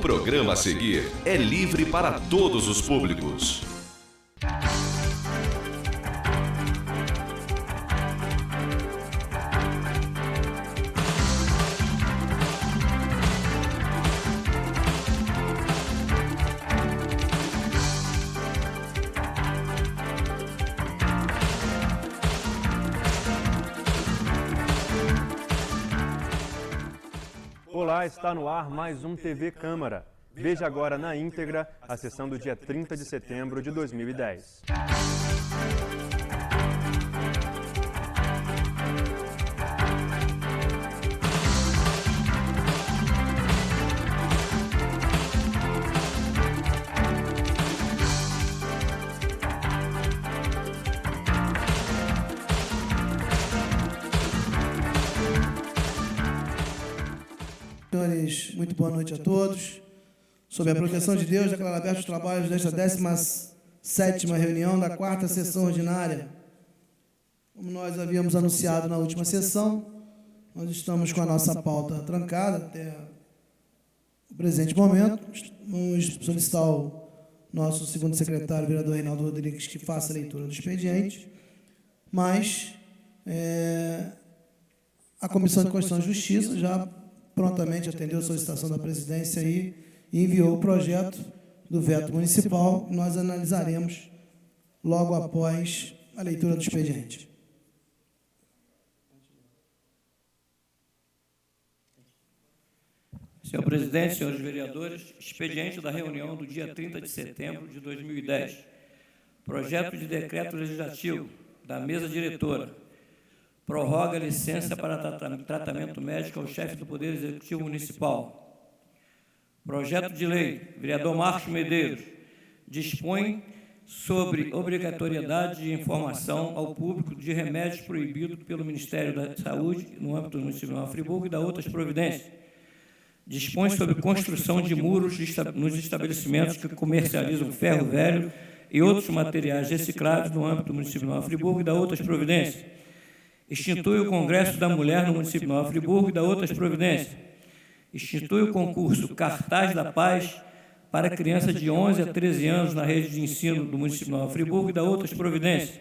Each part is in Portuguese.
programa a seguir é livre para todos os públicos. Olá, está no ar mais um TV Câmara. Veja agora na íntegra a sessão do dia 30 de setembro de 2010. Senhores, muito boa noite a todos. Sob a proteção de Deus, declaro abertos os trabalhos desta 17ª reunião da 4ª sessão ordinária. Como nós havíamos anunciado na última sessão, nós estamos com a nossa pauta trancada até o presente momento. Vamos solicitar ao nosso segundo secretário, vereador Reinaldo Rodrigues, que faça a leitura do expediente, mas a Comissão de Constituição e Justiça já prontamente atendeu a solicitação da presidência e enviou o projeto do veto municipal, que nós analisaremos logo após a leitura do expediente. Senhor presidente, senhores vereadores, expediente da reunião do dia 30 de setembro de 2010. Projeto de decreto legislativo da mesa diretora. Prorroga a licença para tratamento médico ao chefe do Poder Executivo Municipal. Projeto de lei, vereador Marcos Medeiros, dispõe sobre obrigatoriedade de informação ao público de remédios proibidos pelo Ministério da Saúde no âmbito do município de Nova Friburgo e da outras providências. Dispõe sobre construção de muros nos estabelecimentos que comercializam ferro velho e outros materiais recicláveis no âmbito do município de Nova Friburgo e da outras providências. Institui o Congresso da Mulher no município de Nova Friburgo e da outras providências. Institui o concurso Cartaz da Paz para crianças de 11 a 13 anos na rede de ensino do município de Nova Friburgo e da outras providências.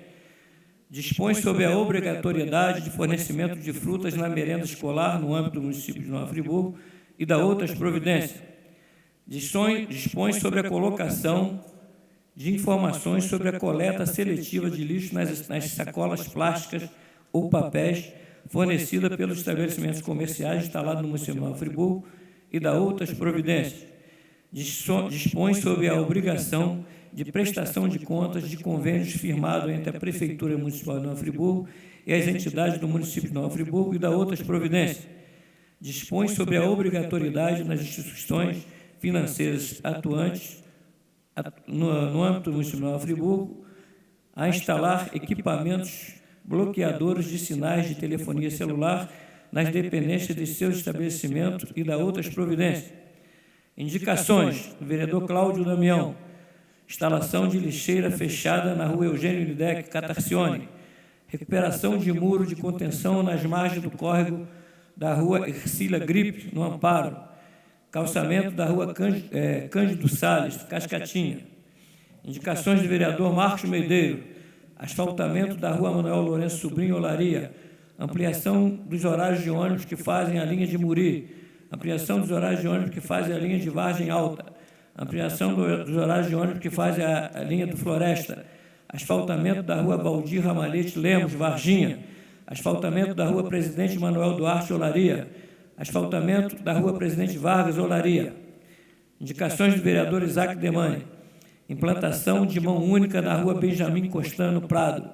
Dispõe sobre a obrigatoriedade de fornecimento de frutas na merenda escolar no âmbito do município de Nova Friburgo e da outras providências. Dispõe sobre a colocação de informações sobre a coleta seletiva de lixo nas sacolas plásticas ou papéis fornecida pelos estabelecimentos comerciais instalados no município de Nova Friburgo e da outras providências. Dispõe sobre a obrigação de prestação de contas de convênios firmados entre a Prefeitura Municipal de Nova Friburgo e as entidades do município de Nova Friburgo e da outras providências. Dispõe sobre a obrigatoriedade nas instituições financeiras atuantes no âmbito do município de Nova Friburgo a instalar equipamentos bloqueadores de sinais de telefonia celular nas dependências de seus estabelecimentos e da outras providências. Indicações do vereador Cláudio Damião. Instalação de lixeira fechada na rua Eugênio Lidec, Catarcione. Recuperação de muro de contenção nas margens do córrego da rua Ercília Gripe, no Amparo. Calçamento da rua Cândido Salles, Cascatinha. Indicações do vereador Marcos Medeiros. Asfaltamento da rua Manuel Lourenço Sobrinho, Olaria. Ampliação dos horários de ônibus que fazem a linha de Muri. Ampliação dos horários de ônibus que fazem a linha de Vargem Alta. Ampliação dos horários de ônibus que fazem a linha do Floresta. Asfaltamento da rua Valdir Ramalhete Lemos, Varginha. Asfaltamento da rua Presidente Manuel Duarte, Olaria. Asfaltamento da rua Presidente Vargas, Olaria. Indicações do vereador Isaac Demani. Implantação de mão única na rua Benjamin Costano Prado,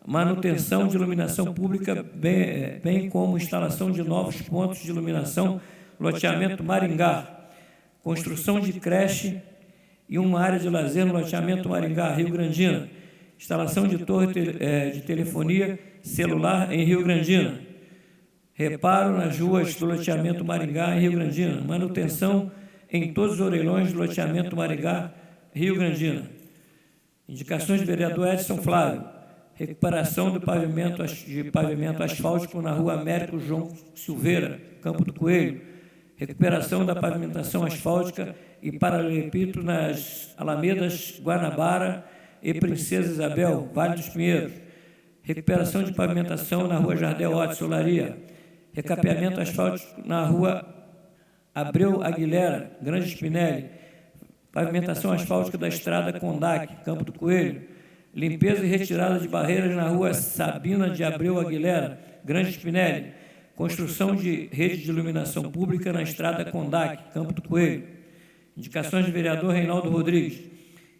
manutenção de iluminação pública, bem como instalação de novos pontos de iluminação, loteamento Maringá, construção de creche e uma área de lazer no loteamento Maringá, Rio Grandina, instalação de torre de telefonia celular em Rio Grandina, reparo nas ruas do loteamento Maringá, em Rio Grandina, manutenção em todos os orelhões do loteamento Maringá, Rio Grandina. Indicações do vereador Edson Flávio. Recuperação do pavimento asfáltico na rua Américo João Silveira, Campo do Coelho. recuperação da pavimentação asfáltica e paralelepípedo nas alamedas Guanabara e Princesa Isabel, Vale dos Pinheiros, recuperação de pavimentação na rua Jardel Otto Solaria, recapeamento asfáltico na rua Abreu Aguilera, Grande Spinelli, pavimentação asfáltica da estrada Condac, Campo do Coelho, limpeza e retirada de barreiras na rua Sabina de Abreu Aguilera, Grande Spinelli, construção de rede de iluminação pública na estrada Condac, Campo do Coelho. Indicações de vereador Reinaldo Rodrigues.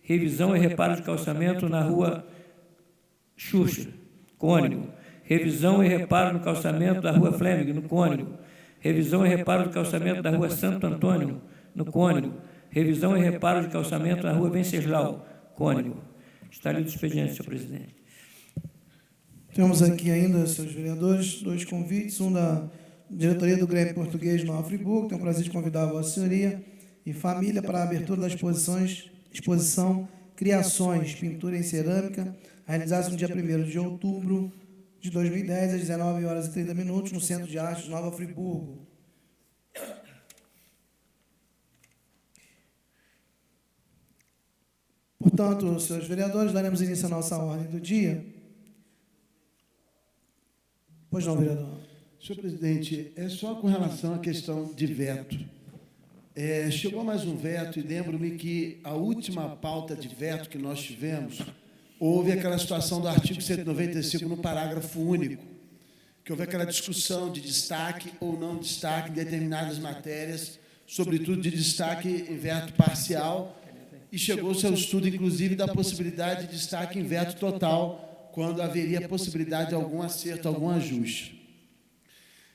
Revisão e reparo de calçamento na rua Xuxa, Cônigo. Revisão e reparo no calçamento da rua Flêmigo, no Cônigo. Revisão e reparo de calçamento da rua Santo Antônio, no Cônigo. Revisão e reparo de calçamento na rua Venceslau, Cônigo. Está lido o expediente, senhor presidente. Temos aqui ainda, senhores vereadores, 2 convites, um da diretoria do Grêmio Português Nova Friburgo, tenho o prazer de convidar a Vossa Senhoria e família para a abertura da exposição Criações, Pintura em Cerâmica, realizada no dia 1º de outubro de 2010, às 19h30, no Centro de Artes Nova Friburgo. Portanto, senhores vereadores, daremos início à nossa ordem do dia. Pois não, vereador. Senhor presidente, é só com relação à questão de veto. Chegou mais um veto e lembro-me que a última pauta de veto que nós tivemos, houve aquela situação do artigo 195 no parágrafo único, que houve aquela discussão de destaque ou não destaque em determinadas matérias, sobretudo de destaque em veto parcial, e chegou-se ao estudo, inclusive, da possibilidade de destaque em veto total, quando haveria possibilidade de algum acerto, algum ajuste.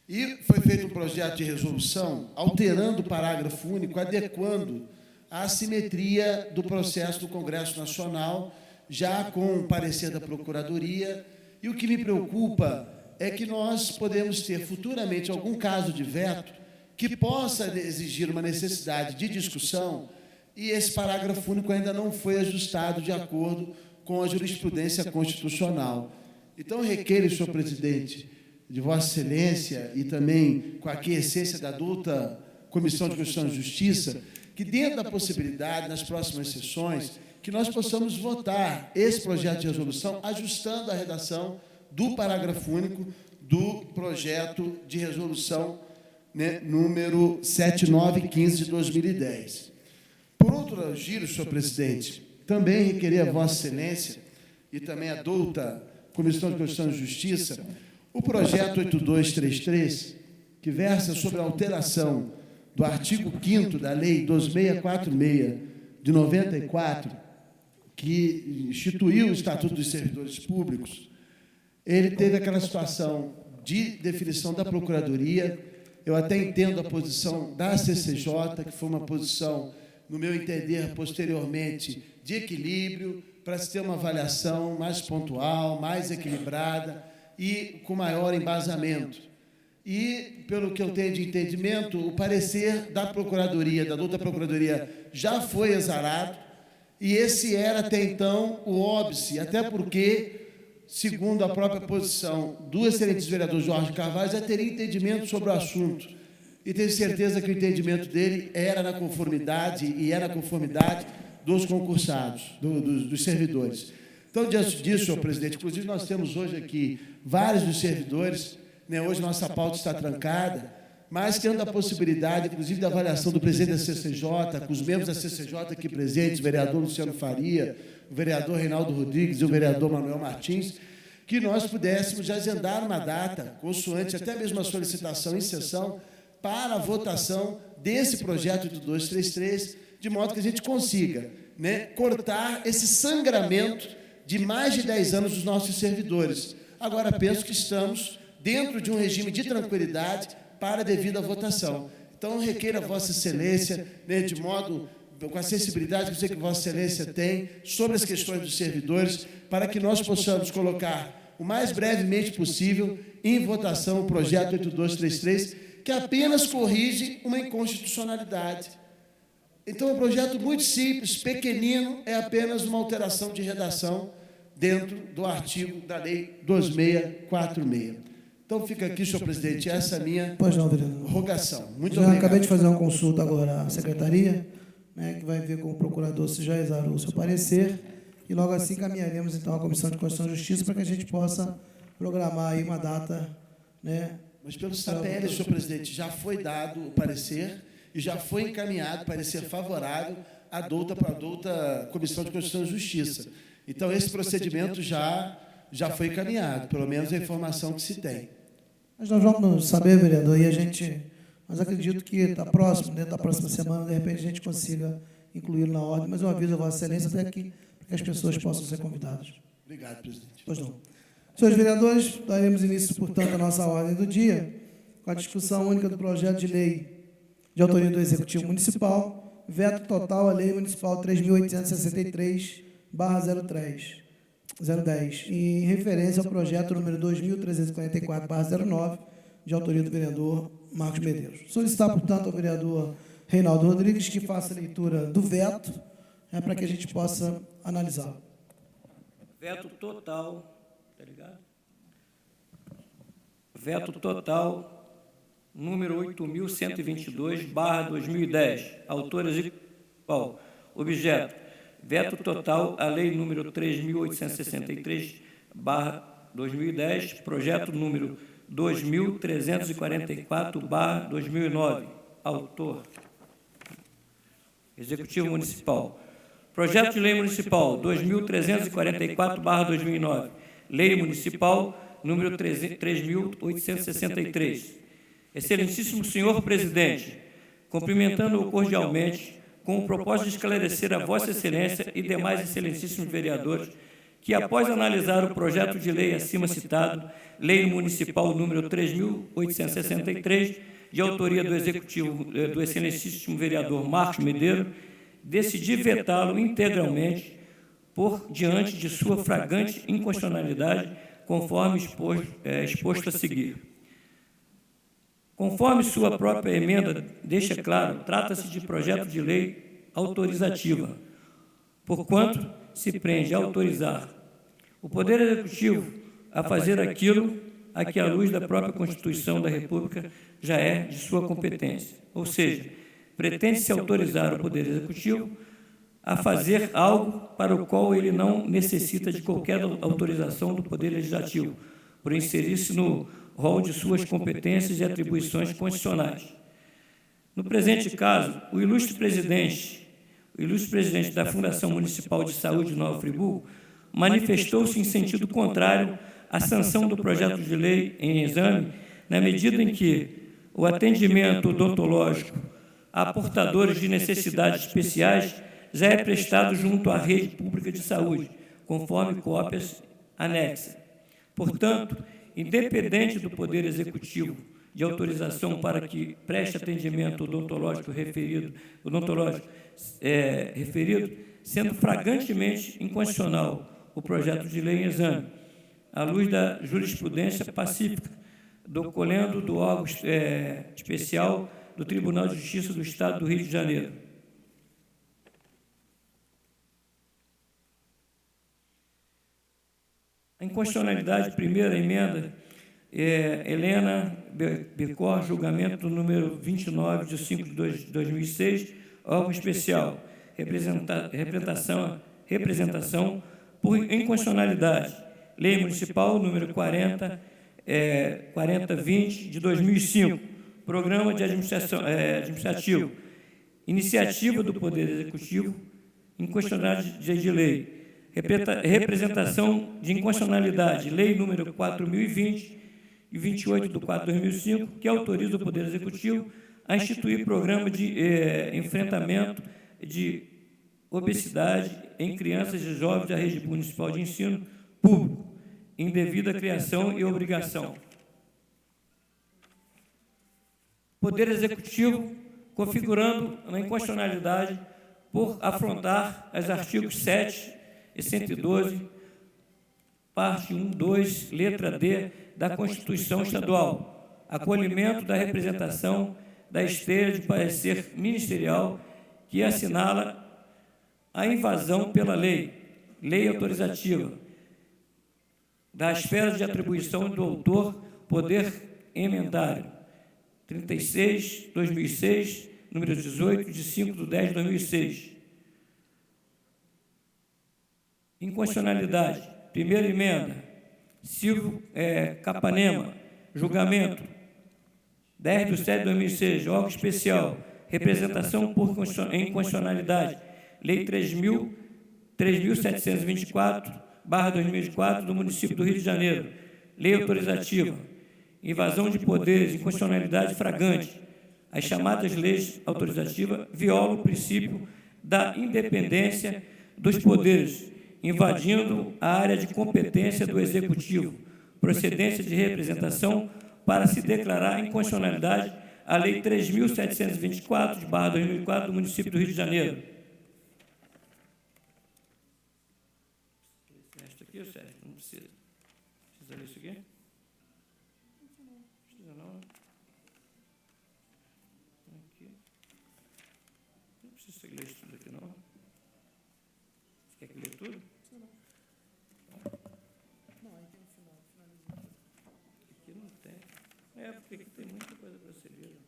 E foi feito um projeto de resolução alterando o parágrafo único, adequando a assimetria do processo do Congresso Nacional, já com o parecer da Procuradoria. E o que me preocupa é que nós podemos ter futuramente algum caso de veto que possa exigir uma necessidade de discussão e esse parágrafo único ainda não foi ajustado de acordo com a jurisprudência constitucional. Então, requeiro, senhor presidente, de Vossa Excelência e também com a aquiescência da adulta Comissão de Constituição e Justiça, que dentro da possibilidade, nas próximas sessões, que nós possamos votar esse projeto de resolução ajustando a redação do parágrafo único do projeto de resolução, né, número 7915 de 2010. Por outro giro, senhor presidente, também requerer a Vossa Excelência e também a douta Comissão de Constituição e Justiça o projeto 8233, que versa sobre a alteração do artigo 5º da Lei 2646 de 94, que instituiu o Estatuto dos Servidores Públicos. Ele teve aquela situação de definição da Procuradoria. Eu até entendo a posição da CCJ, que foi uma posição, no meu entender, posteriormente, de equilíbrio, para se ter uma avaliação mais pontual, mais equilibrada e com maior embasamento. E, pelo que eu tenho de entendimento, o parecer da Procuradoria, da douta Procuradoria, já foi exarado, e esse era, até então, o óbice, até porque, segundo a própria posição do excelente vereador Jorge Carvalho, já teria entendimento sobre o assunto. E tenho certeza que o entendimento dele era na conformidade, e é na conformidade dos concursados, dos servidores. Então, diante disso, senhor presidente, inclusive nós temos hoje aqui vários dos servidores, né, hoje nossa pauta está trancada, mas tendo a possibilidade, inclusive, da avaliação do presidente da CCJ, com os membros da CCJ aqui presentes, o vereador Luciano Faria, o vereador Reinaldo Rodrigues e o vereador Manuel Martins, que nós pudéssemos já agendar uma data, consoante até mesmo a solicitação em sessão, para a votação desse projeto 8233, de modo que a gente consiga, né, cortar esse sangramento de mais de 10 anos dos nossos servidores. Agora, penso que estamos dentro de um regime de tranquilidade para a devida votação. Então, requeiro a Vossa Excelência, né, de modo, com a sensibilidade que eu sei que Vossa Excelência tem, sobre as questões dos servidores, para que nós possamos colocar o mais brevemente possível em votação o projeto 8233, que apenas corrige uma inconstitucionalidade. Então, é um projeto muito simples, pequenino, é apenas uma alteração de redação dentro do artigo da Lei 2646. Então, fica aqui, senhor presidente, essa é a minha Pois não, vereador. rogação. Muito Já obrigado. acabei de fazer uma consulta agora à secretaria, né, que vai ver com o procurador se já exarou o seu parecer, e logo assim caminharemos, então, à Comissão de Constituição e Justiça para que a gente possa programar aí uma data, né? Mas pelo SAPL, senhor presidente, já foi dado o parecer e já foi encaminhado parecer favorável à douta Comissão de Constituição e Justiça. Então, esse procedimento já foi encaminhado, pelo menos a informação que se tem. Mas nós vamos saber, vereador, mas acredito que está próximo, dentro da próxima semana, de repente, a gente consiga incluí-lo na ordem, mas eu aviso a Vossa Excelência até aqui, para que as pessoas possam ser convidadas. Obrigado, presidente. Pois não. Senhores vereadores, daremos início, portanto, à nossa ordem do dia, com a discussão única do projeto de lei de autoria do Executivo Municipal, veto total à Lei Municipal 3.863/010, em referência ao projeto número 2.344/09, de autoria do vereador Marcos Medeiros. Solicitar, portanto, ao vereador Reinaldo Rodrigues que faça a leitura do veto, para que a gente possa analisar. Veto total, tá ligado? Veto total, número 8.122/2010, autores e qual? Objeto, veto total à lei número 3.863/2010, projeto número 2.344/2009, autor, Executivo Municipal. Projeto de Lei Municipal 2.344/2009, Lei Municipal número 3.863. Excelentíssimo senhor presidente, cumprimentando-o cordialmente, com o propósito de esclarecer a Vossa Excelência e demais excelentíssimos vereadores, que após analisar o projeto de lei acima citado, Lei Municipal número 3.863, de autoria do Executivo do excelentíssimo vereador Marcos Medeiros, decidi vetá-lo integralmente por diante de sua flagrante inconstitucionalidade, conforme exposto a seguir. Conforme sua própria emenda deixa claro, trata-se de projeto de lei autorizativa, porquanto se prende a autorizar o Poder Executivo a fazer aquilo a que, à luz da própria Constituição da República, já é de sua competência. Ou seja, pretende-se autorizar o Poder Executivo a fazer algo para o qual ele não necessita de qualquer autorização do Poder Legislativo, por inserir-se no rol de suas competências e atribuições constitucionais. No presente caso, o ilustre presidente da Fundação Municipal de Saúde de Nova Friburgo manifestou-se em sentido contrário à sanção do projeto de lei em exame, na medida em que o atendimento odontológico a portadores de necessidades especiais já é prestado junto à rede pública de saúde, conforme cópias anexas. Portanto, independente do Poder Executivo de autorização para que preste atendimento odontológico referido, sendo flagrantemente inconstitucional o projeto de lei em exame, à luz da jurisprudência pacífica, decolhendo do órgão especial do Tribunal de Justiça do Estado do Rio de Janeiro. A inconstitucionalidade, primeira emenda, Helena Becor, julgamento número 29 de 5 de 2006, órgão especial, representação por inconstitucionalidade, Lei Municipal número 4020 de 2005, Programa de Administrativo, Iniciativa do Poder Executivo, inconstitucionalidade de lei, representação de inconstitucionalidade, Lei número 4020 e 28 de 4 de 2005, que autoriza o Poder Executivo a instituir programa de enfrentamento de obesidade em crianças e jovens da rede municipal de ensino público, indevida criação e obrigação. Poder Executivo configurando uma inconstitucionalidade por afrontar os artigos 7 e 112, parte 1, 2, letra D, da Constituição Estadual, acolhimento da representação da esteira de parecer ministerial que assinala a invasão pela lei autorizativa, da esfera de atribuição do autor Poder Emendário 36/2006, número 18, de 5/10/2006. Inconstitucionalidade. Primeira emenda. Silvio Capanema. Julgamento. 10/7/2006. Órgão especial. Representação por inconstitucionalidade. Lei 3.724/2004 do município do Rio de Janeiro. Lei autorizativa. Invasão de poderes, inconstitucionalidade flagrante. As chamadas leis autorizativas violam o princípio da independência dos poderes, invadindo a área de competência do Executivo, procedência de representação para se declarar inconstitucionalidade a Lei 3.724/2004 do município do Rio de Janeiro. Isso aqui, Sérgio? Não precisa. Precisa ler isso aqui? Não precisa não. Aqui. Não precisa ler isso tudo aqui, não. Você quer que lê tudo? Não, aí tem um final. Aqui não tem. Porque aqui tem muita coisa para ser lida aqui.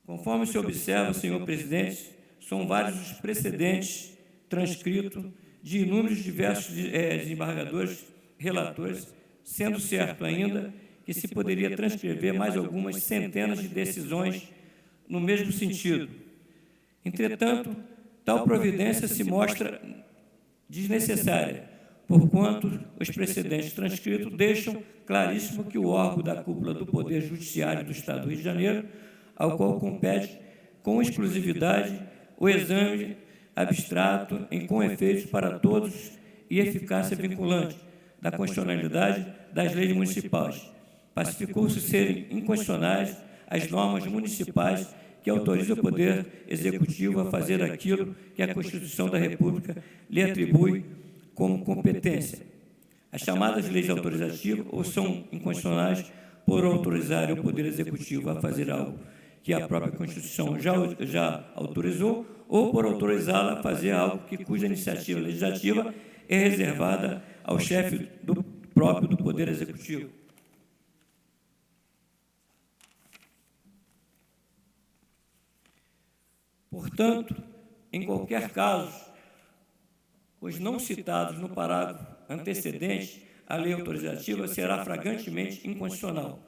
Conforme se observa, senhor presidente, são vários os precedentes transcritos de inúmeros diversos desembargadores, relatores, sendo certo ainda que se poderia transcrever mais algumas centenas de decisões no mesmo sentido. Entretanto, tal providência se mostra desnecessária, porquanto os precedentes transcritos deixam claríssimo que o órgão da cúpula do Poder Judiciário do Estado do Rio de Janeiro, ao qual compete com exclusividade o exame abstrato com efeitos para todos e eficácia vinculante da constitucionalidade das leis municipais. Pacificou-se serem inconstitucionais as normas municipais que autorizam o Poder Executivo a fazer aquilo que a Constituição da República lhe atribui como competência. As chamadas leis autorizativas ou são inconstitucionais por autorizarem o Poder Executivo a fazer algo que a própria Constituição já autorizou, ou por autorizá-la a fazer algo cuja iniciativa legislativa é reservada ao chefe próprio do Poder Executivo. Portanto, em qualquer caso, os não citados no parágrafo antecedente à lei autorizativa será flagrantemente inconstitucional.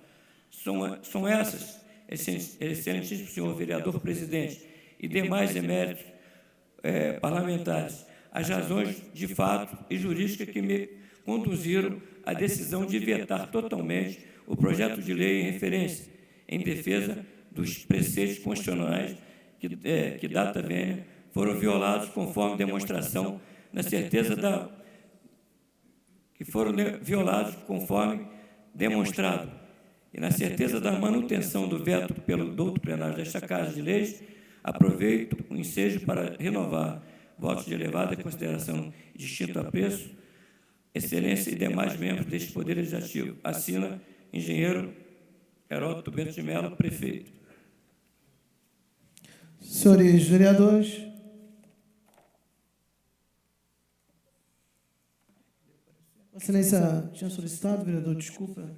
São essas, excelentíssimo senhor vereador presidente e demais eméritos parlamentares, as razões de fato e jurídicas que me conduziram à decisão de vetar totalmente o projeto de lei em referência, em defesa dos preceitos constitucionais que data vênia foram violados conforme demonstração na certeza que foram violados conforme demonstrado e na certeza da manutenção do veto pelo douto plenário desta Casa de Leis, aproveito o ensejo para renovar votos de elevada consideração e distinto apreço, excelência e demais membros deste Poder Legislativo. Assina engenheiro Heródoto Bento de Mello, prefeito. Senhores vereadores. Excelência tinha solicitado, vereador, desculpa.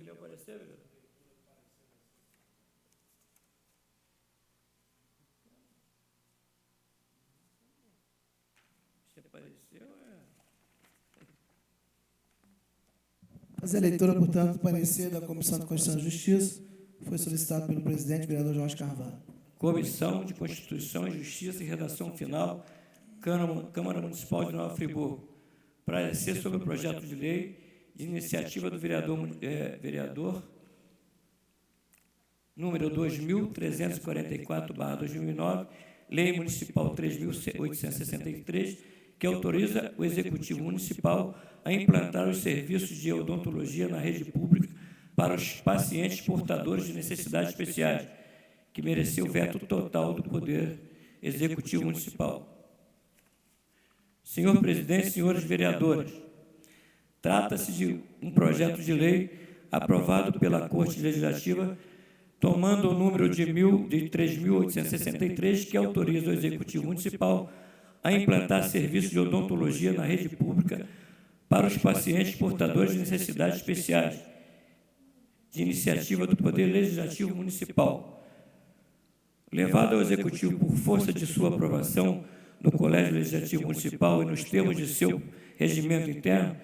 Fazer a leitura, portanto, do parecer da Comissão de Constituição e Justiça foi solicitado pelo presidente, vereador Jorge Carvalho. Comissão de Constituição e Justiça e redação final, Câmara Municipal de Nova Friburgo. Parecer sobre o projeto de lei de iniciativa do vereador número 2.344/2009, Lei Municipal 3.863, que autoriza o Executivo Municipal a implantar os serviços de odontologia na rede pública para os pacientes portadores de necessidades especiais, que mereceu o veto total do Poder Executivo Municipal. Senhor presidente, senhores vereadores, trata-se de um projeto de lei aprovado pela Corte Legislativa, tomando o número de 3.863, que autoriza o Executivo Municipal a implantar serviços de odontologia na rede pública para os pacientes portadores de necessidades especiais, de iniciativa do Poder Legislativo Municipal. Levado ao Executivo por força de sua aprovação no Colégio Legislativo Municipal e nos termos de seu regimento interno,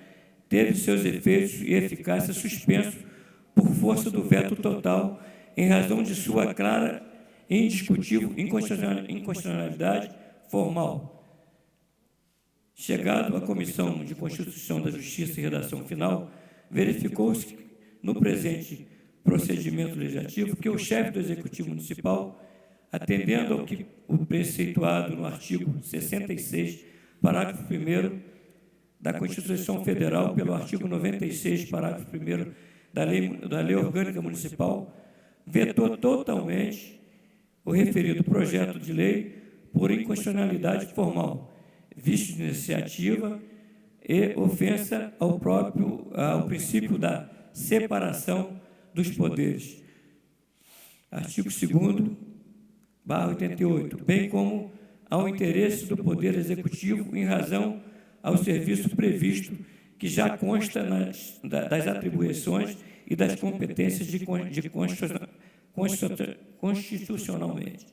teve seus efeitos e eficácia suspenso por força do veto total em razão de sua clara e indiscutível inconstitucionalidade formal. Chegado à Comissão de Constituição da Justiça e Redação Final, verificou-se no presente procedimento legislativo que o chefe do Executivo Municipal, atendendo ao que o preceituado no artigo 66, parágrafo 1º da Constituição Federal, pelo artigo 96, parágrafo 1º da Lei Orgânica Municipal, vetou totalmente o referido projeto de lei por inconstitucionalidade formal, vício de iniciativa e ofensa ao princípio da separação dos poderes. Artigo 2º/88, bem como ao interesse do Poder Executivo em razão ao serviço previsto que já consta das atribuições e das competências constitucionalmente.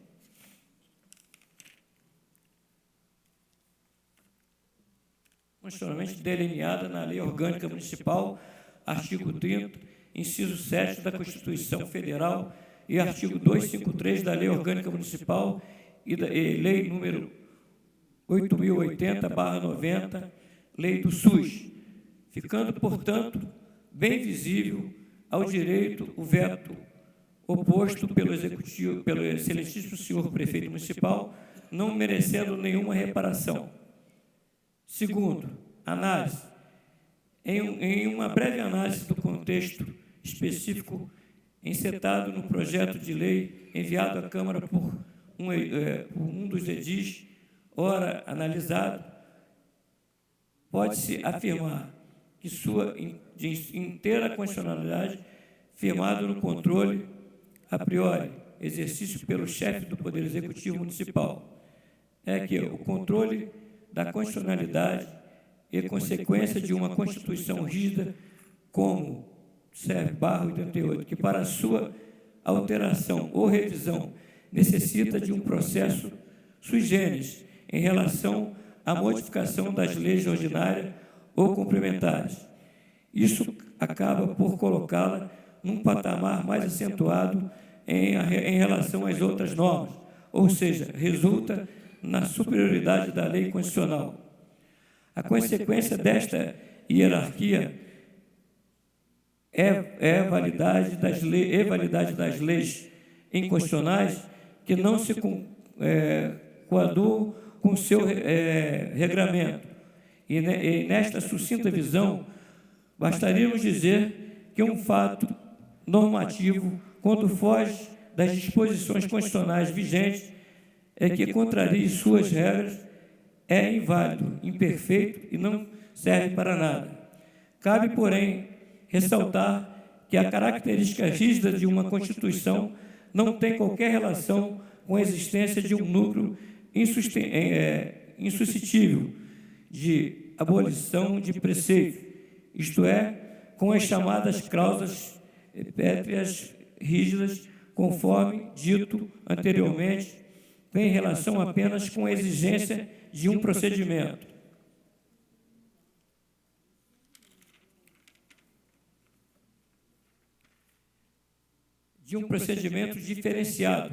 Constitucionalmente delineada na Lei Orgânica Municipal, artigo 30, inciso 7 da Constituição Federal e artigo 253 da Lei Orgânica Municipal e Lei número 8.080/90, Lei do SUS, ficando, portanto, bem visível ao direito o veto oposto pelo Executivo, pelo excelentíssimo senhor Prefeito Municipal, não merecendo nenhuma reparação. Segundo, análise. Em uma breve análise do contexto específico encetado no projeto de lei enviado à Câmara por um dos edis, ora analisado, pode-se afirmar que sua inteira constitucionalidade, firmado no controle, a priori, exercício pelo chefe do Poder Executivo Municipal, é que o controle da constitucionalidade e consequência de uma Constituição rígida como CEF/88, que para sua alteração ou revisão necessita de um processo sui generis em relação à modificação das leis ordinárias ou complementares. Isso acaba por colocá-la num patamar mais acentuado em relação às outras normas, ou seja, resulta na superioridade da lei constitucional. A consequência desta hierarquia é a validade das leis inconstitucionais que não se coaduam com seu regramento. E nesta sucinta visão, bastaríamos dizer que um fato normativo, quando foge das disposições constitucionais vigentes, é que contraria suas regras, é inválido, imperfeito e não serve para nada. Cabe, porém, ressaltar que a característica rígida de uma Constituição não tem qualquer relação com a existência de um núcleo insuscetível de abolição de preceito, isto é, com as chamadas cláusulas pétreas rígidas, conforme dito anteriormente, tem relação apenas com a exigência de um procedimento. De um procedimento diferenciado,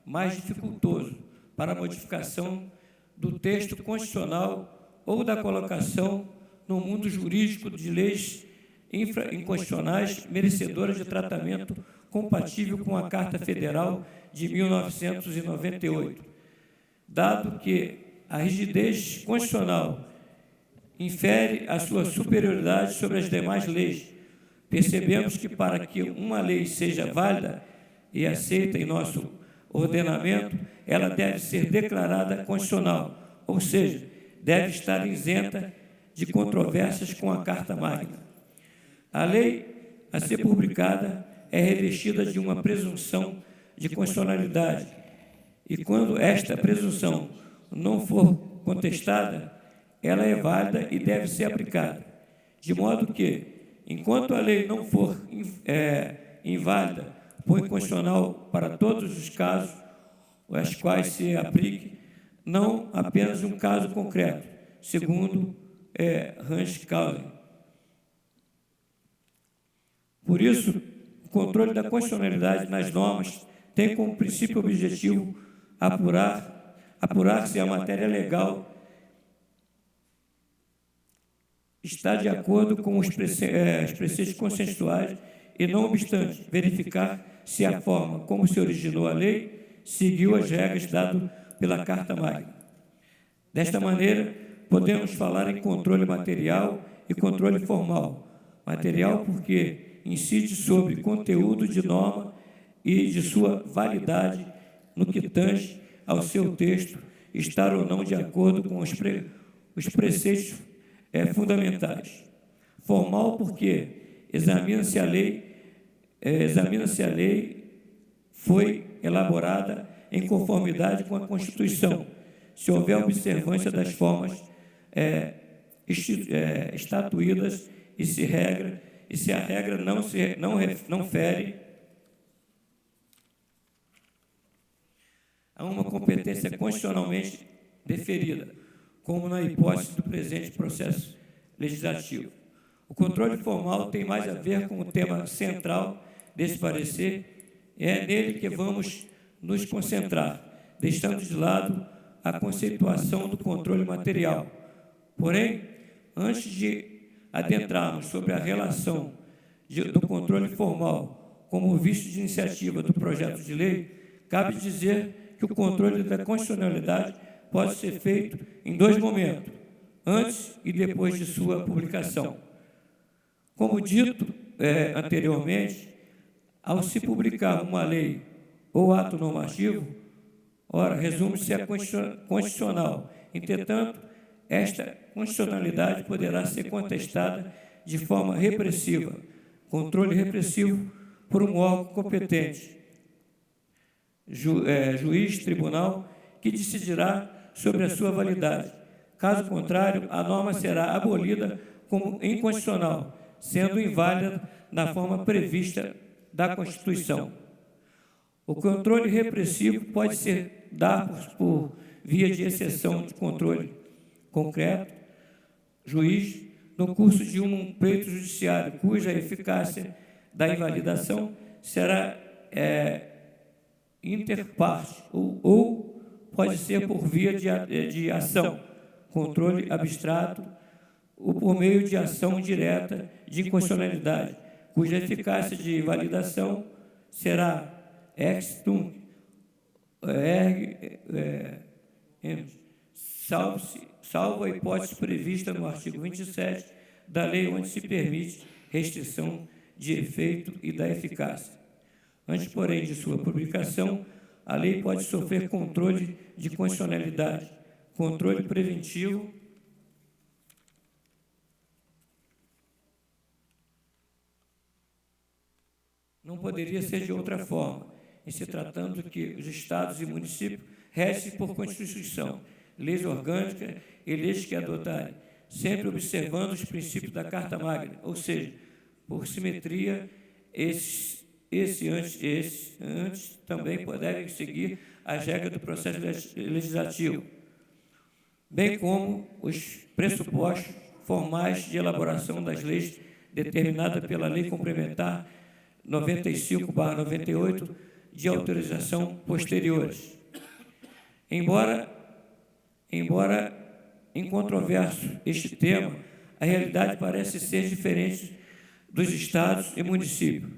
mais dificultoso, para a modificação do texto constitucional ou da colocação no mundo jurídico de leis inconstitucionais merecedoras de tratamento compatível com a Carta Federal de 1998. Dado que a rigidez constitucional infere a sua superioridade sobre as demais leis, percebemos que para que uma lei seja válida e aceita em nosso ordenamento, ela deve ser declarada constitucional, ou seja, deve estar isenta de controvérsias com a Carta Magna. A lei a ser publicada é revestida de uma presunção de constitucionalidade, e quando esta presunção não for contestada, ela é válida e deve ser aplicada. De modo que, enquanto a lei não for inválida ou inconstitucional para todos os casos aos quais se aplique, não apenas um caso concreto, segundo Hans-Callen. Por isso, o controle da constitucionalidade nas normas tem como princípio objetivo apurar se a matéria legal está de acordo com os preceitos consensuais e, não obstante, verificar se a forma como se originou a lei seguiu as regras dadas pela Carta Magna. Desta maneira, podemos falar em controle material e controle formal. Material porque incide sobre conteúdo de norma e de sua validade no que tange ao seu texto estar ou não de acordo com os preceitos fundamentais. Formal porque examina-se a lei foi elaborada em conformidade com a Constituição, se houver observância das formas estatuídas e se a regra não fere a uma competência constitucionalmente deferida, como na hipótese do presente processo legislativo. O controle formal tem mais a ver com o tema central desse parecer, e é nele que vamos nos concentrar, deixando de lado a conceituação do controle material. Porém, antes de adentrarmos sobre a relação do controle formal como vício de iniciativa do projeto de lei, cabe dizer que o controle da constitucionalidade pode ser feito em dois momentos, antes e depois de sua publicação. Como dito anteriormente, ao se publicar uma lei ou ato normativo, ora, resume-se a constitucional. Entretanto, esta constitucionalidade poderá ser contestada de forma repressiva, controle repressivo por um órgão competente, juiz, tribunal, que decidirá sobre a sua validade. Caso contrário, a norma será abolida como inconstitucional, sendo inválida na forma prevista da Constituição. O controle repressivo pode ser dado por via de exceção de controle concreto, juiz, no curso de um pleito judiciário, cuja eficácia da invalidação será interparte, ou pode ser por via de ação, controle abstrato, ou por meio de ação direta de inconstitucionalidade, cuja eficácia de validação será ex tunc, salvo a hipótese prevista no artigo 27 da lei, onde se permite restrição de efeito e da eficácia. Antes, porém, de sua publicação, a lei pode sofrer controle de constitucionalidade, controle preventivo não poderia ser de outra forma, em se tratando que os estados e municípios regem por Constituição, leis orgânicas e leis que adotarem, sempre observando os princípios da Carta Magna, ou seja, por simetria, esses antes também devem seguir as regras do processo legislativo, bem como os pressupostos formais de elaboração das leis determinada pela Lei Complementar 95/98 de autorização posteriores. Embora incontroverso este tema, a realidade parece ser diferente dos estados e municípios,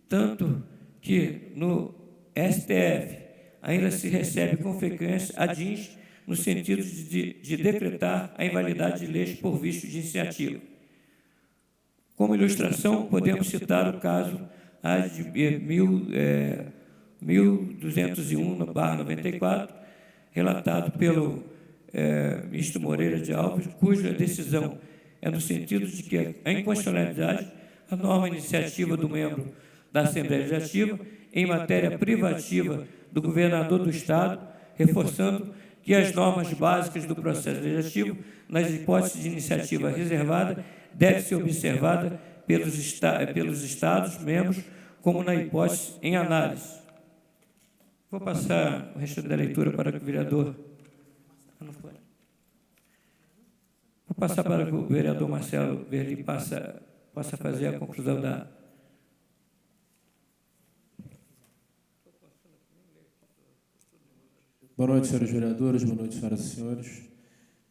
tanto que no STF ainda se recebe com frequência adins no sentido de decretar a invalidade de leis por vício de iniciativa. Como ilustração, podemos citar o caso de 1201/94, relatado pelo ministro Moreira de Alves, cuja decisão é no sentido de que a inconstitucionalidade, a norma iniciativa do membro da Assembleia Legislativa, em matéria privativa do governador do Estado, reforçando que as normas básicas do processo legislativo, nas hipóteses de iniciativa reservada, devem ser observadas pelos Estados-membros, como na hipótese em análise. Vou passar o resto da leitura para que o vereador... Vou passar para que o vereador Marcelo Verli possa fazer a conclusão da... Boa noite, senhores vereadores, boa noite, senhoras e senhores.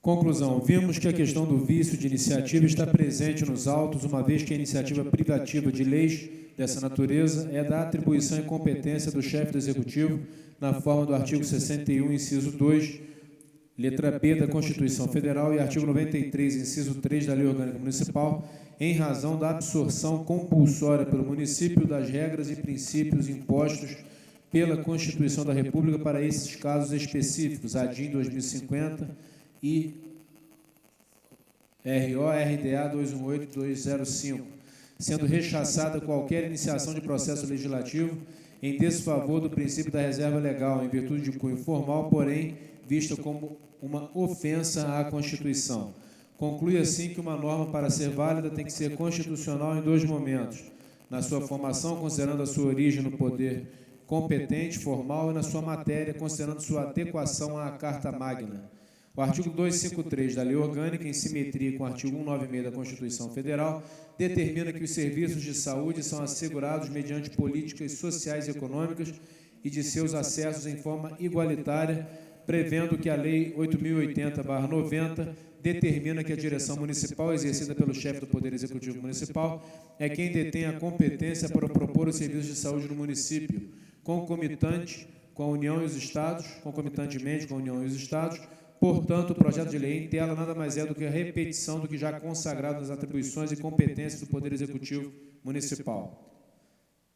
Conclusão. Vimos que a questão do vício de iniciativa está presente nos autos, uma vez que a iniciativa privativa de leis dessa natureza é da atribuição e competência do chefe do Executivo, na forma do artigo 61, inciso 2, letra B da Constituição Federal e artigo 93, inciso 3 da Lei Orgânica Municipal, em razão da absorção compulsória pelo município das regras e princípios impostos pela Constituição da República para esses casos específicos, ADIM 2050 e RO-RDA 218-205, sendo rechaçada qualquer iniciação de processo legislativo em desfavor do princípio da reserva legal, em virtude de cunho formal, porém, vista como uma ofensa à Constituição. Conclui assim que uma norma, para ser válida, tem que ser constitucional em dois momentos: na sua formação, considerando a sua origem no poder competente, formal, e na sua matéria, considerando sua adequação à Carta Magna. O artigo 253 da Lei Orgânica, em simetria com o artigo 196 da Constituição Federal, determina que os serviços de saúde são assegurados mediante políticas sociais e econômicas e de seus acessos em forma igualitária, prevendo que a Lei 8.080/90 determina que a direção municipal, exercida pelo chefe do Poder Executivo Municipal, é quem detém a competência para propor os serviços de saúde no município, concomitantemente com a União e os Estados. Portanto, o projeto de lei em tela nada mais é do que a repetição do que já consagrado nas atribuições e competências do Poder Executivo Municipal.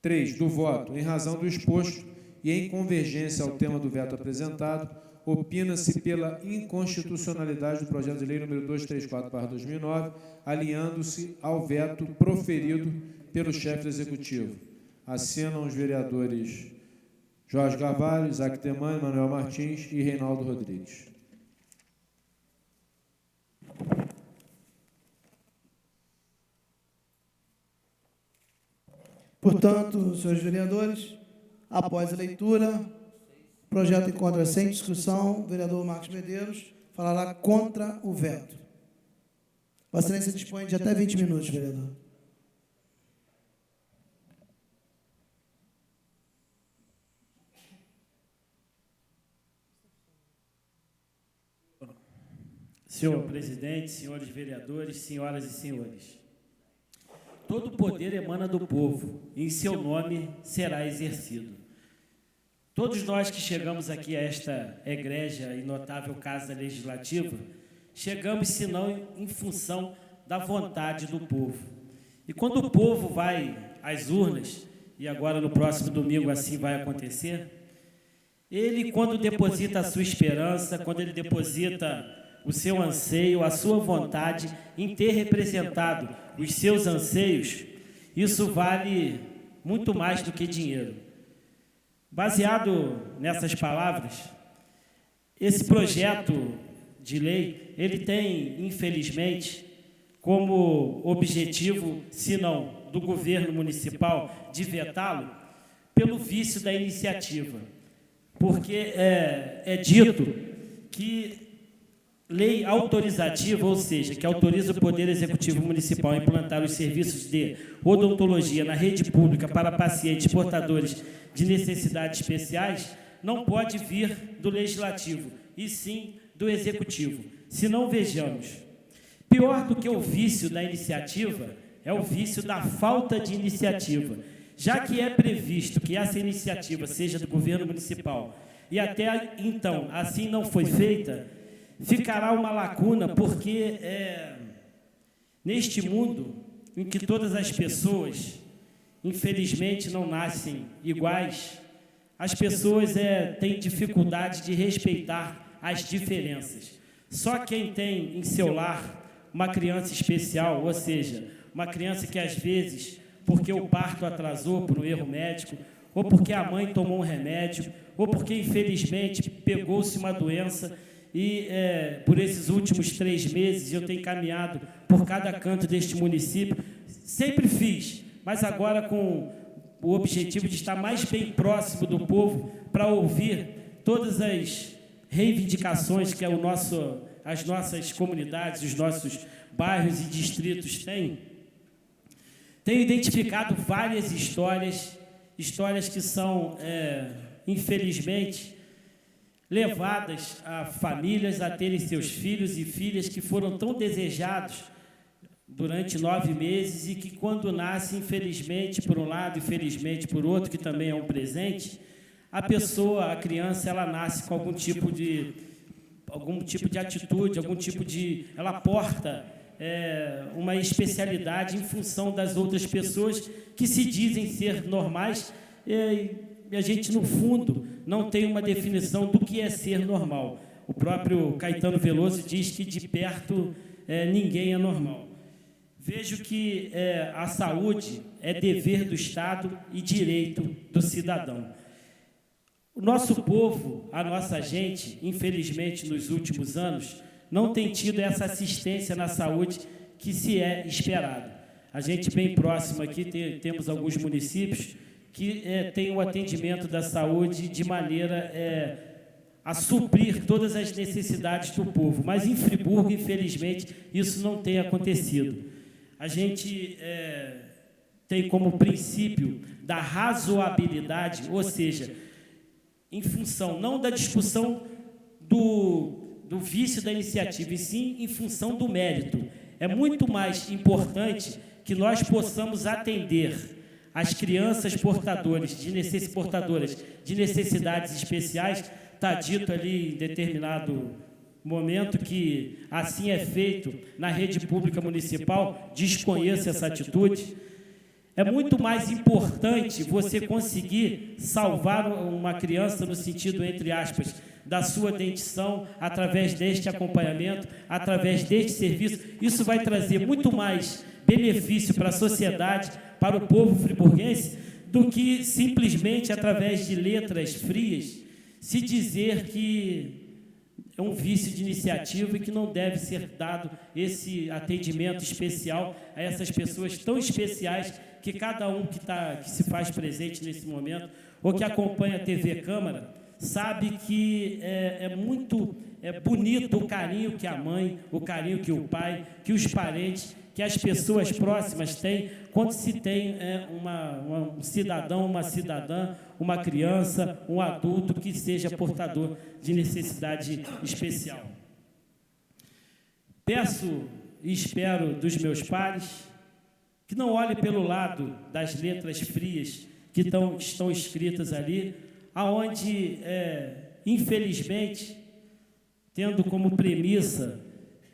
3. Do voto. Em razão do exposto e em convergência ao tema do veto apresentado, opina-se pela inconstitucionalidade do projeto de lei número 234/2009, alinhando-se ao veto proferido pelo chefe do Executivo. Assinam os vereadores Jorge Carvalho, Isaac Temani, Manuel Martins e Reinaldo Rodrigues. Portanto, senhores vereadores, após a leitura, o projeto encontra sem discussão. O vereador Marcos Medeiros falará contra o veto. Vossa Excelência dispõe de até 20 minutos, vereador. Senhor presidente, senhores vereadores, senhoras e senhores, todo o poder emana do povo, e em seu nome será exercido. Todos nós que chegamos aqui a esta egrégia e notável Casa Legislativa, chegamos, senão, em função da vontade do povo. E quando o povo vai às urnas, e agora no próximo domingo assim vai acontecer, ele, quando deposita a sua esperança, quando ele deposita o seu anseio, a sua vontade em ter representado os seus anseios, isso vale muito mais do que dinheiro. Baseado nessas palavras, esse projeto de lei, ele tem, infelizmente, como objetivo, se não do governo municipal, de vetá-lo, pelo vício da iniciativa. Porque é dito que lei autorizativa, ou seja, que autoriza o Poder Executivo Municipal a implantar os serviços de odontologia na rede pública para pacientes portadores de necessidades especiais, não pode vir do Legislativo, e sim do Executivo. Se não, vejamos. Pior do que o vício da iniciativa é o vício da falta de iniciativa, já que é previsto que essa iniciativa seja do governo municipal e até então assim não foi feita, ficará uma lacuna, porque neste mundo em que todas as pessoas, infelizmente, não nascem iguais, as pessoas têm dificuldade de respeitar as diferenças. Só quem tem em seu lar uma criança especial, ou seja, uma criança que às vezes, porque o parto atrasou por um erro médico, ou porque a mãe tomou um remédio, ou porque, infelizmente, pegou-se uma doença. E, por esses últimos 3 meses, eu tenho caminhado por cada canto deste município. Sempre fiz, mas agora com o objetivo de estar mais bem próximo do povo para ouvir todas as reivindicações que as nossas comunidades, os nossos bairros e distritos têm. Tenho identificado várias histórias que são, infelizmente, levadas a famílias a terem seus filhos e filhas que foram tão desejados durante 9 meses e que, quando nasce, infelizmente, por um lado, infelizmente, por outro, que também é um presente, a criança, ela nasce com algum tipo de atitude, ela porta uma especialidade em função das outras pessoas que se dizem ser normais, e a gente, no fundo, não tem uma definição do que é ser normal. O próprio Caetano Veloso diz que, de perto, ninguém é normal. Vejo que a saúde é dever do Estado e direito do cidadão. O nosso povo, a nossa gente, infelizmente, nos últimos anos, não tem tido essa assistência na saúde que se é esperado. A gente, bem próximo aqui, temos alguns municípios que têm o atendimento da saúde de maneira a suprir todas as necessidades do povo. Mas, em Friburgo, infelizmente, isso não tem acontecido. A gente tem como princípio da razoabilidade, ou seja, em função não da discussão do vício da iniciativa, e sim em função do mérito. É muito mais importante que nós possamos atender as crianças portadoras de necessidades especiais. Está dito ali em determinado momento que assim é feito na rede pública municipal, desconheço essa atitude. É muito mais importante você conseguir salvar uma criança no sentido, entre aspas, da sua dentição, através deste acompanhamento, através deste serviço. Isso vai trazer muito mais benefício para a sociedade, para o povo friburguense, do que simplesmente, através de letras frias, se dizer que é um vício de iniciativa e que não deve ser dado esse atendimento especial a essas pessoas tão especiais que cada um que se faz presente nesse momento ou que acompanha a TV Câmara sabe que é muito bonito o carinho que a mãe, o carinho que o pai, que os parentes, que as pessoas próximas têm quando se tem um cidadão, uma cidadã, uma criança, um adulto que seja portador de necessidade especial. Peço e espero dos meus pares que não olhem pelo lado das letras frias que estão escritas ali, aonde, infelizmente, tendo como premissa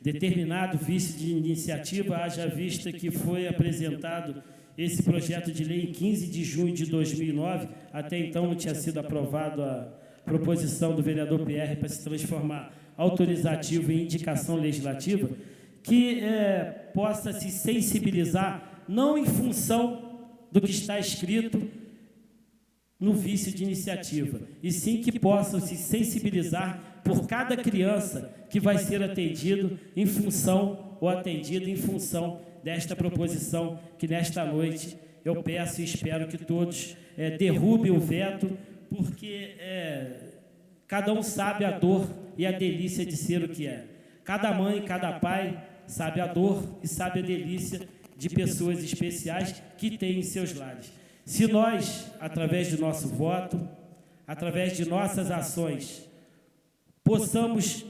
determinado vício de iniciativa, haja vista que foi apresentado esse projeto de lei em 15 de junho de 2009, até então não tinha sido aprovado a proposição do vereador PR para se transformar autorizativo em indicação legislativa, que possa se sensibilizar, não em função do que está escrito no vício de iniciativa, e sim que possam se sensibilizar por cada criança que vai ser atendido em função ou atendida em função desta proposição que nesta noite eu peço e espero que todos derrubem o veto, porque cada um sabe a dor e a delícia de ser o que é. Cada mãe, cada pai sabe a dor e sabe a delícia de pessoas especiais que têm em seus lares. Se nós, através do nosso voto, através de nossas ações, possamos,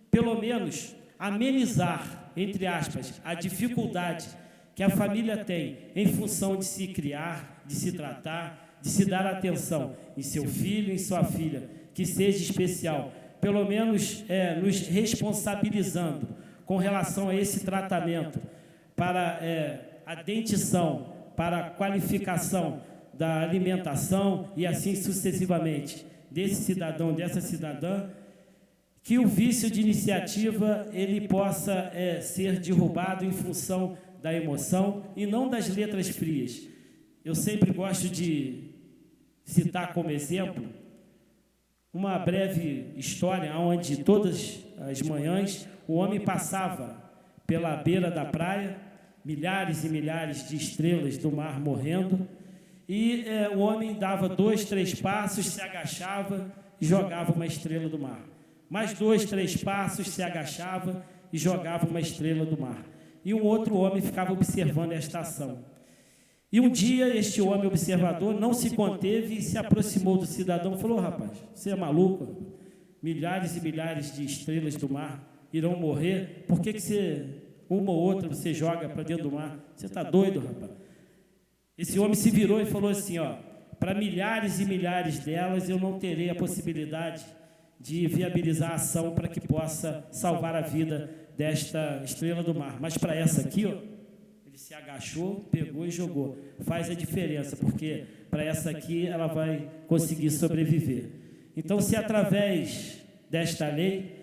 pelo menos, amenizar, entre aspas, a dificuldade que a família tem em função de se criar, de se tratar, de se dar atenção em seu filho, em sua filha, que seja especial, pelo menos nos responsabilizando com relação a esse tratamento para a dentição, para a qualificação da alimentação e assim sucessivamente desse cidadão, dessa cidadã, que o vício de iniciativa ele possa ser derrubado em função da emoção e não das letras frias. Eu sempre gosto de citar como exemplo uma breve história onde todas as manhãs o homem passava pela beira da praia, milhares e milhares de estrelas do mar morrendo, e o homem dava 2, 3 passos, se agachava e jogava uma estrela do mar. Mais 2, 3 passos, se agachava e jogava uma estrela do mar. E um outro homem ficava observando esta ação. E um dia este homem observador não se conteve e se aproximou do cidadão e falou: rapaz, você é maluco? Milhares e milhares de estrelas do mar irão morrer, por que você, uma ou outra, você joga para dentro do mar? Você está doido, rapaz? Esse homem se virou e falou assim: ó, para milhares e milhares delas eu não terei a possibilidade de viabilizar a ação para que possa salvar a vida desta estrela do mar. Mas para essa aqui, ó, ele se agachou, pegou e jogou. Faz a diferença, porque para essa aqui ela vai conseguir sobreviver. Então, se através desta lei,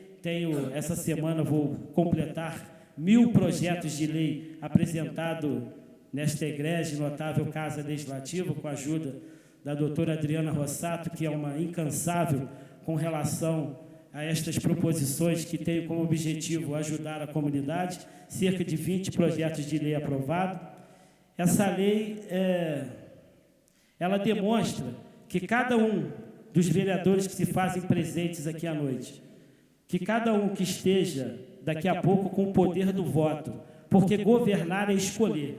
essa semana vou completar 1000 projetos de lei apresentados nesta egrégia e notável Casa Legislativa, com a ajuda da doutora Adriana Rossato, que é uma incansável com relação a estas proposições que têm como objetivo ajudar a comunidade, cerca de 20 projetos de lei aprovados. Essa lei, ela demonstra que cada um dos vereadores que se fazem presentes aqui à noite, que cada um que esteja daqui a pouco com o poder do voto, porque governar é escolher.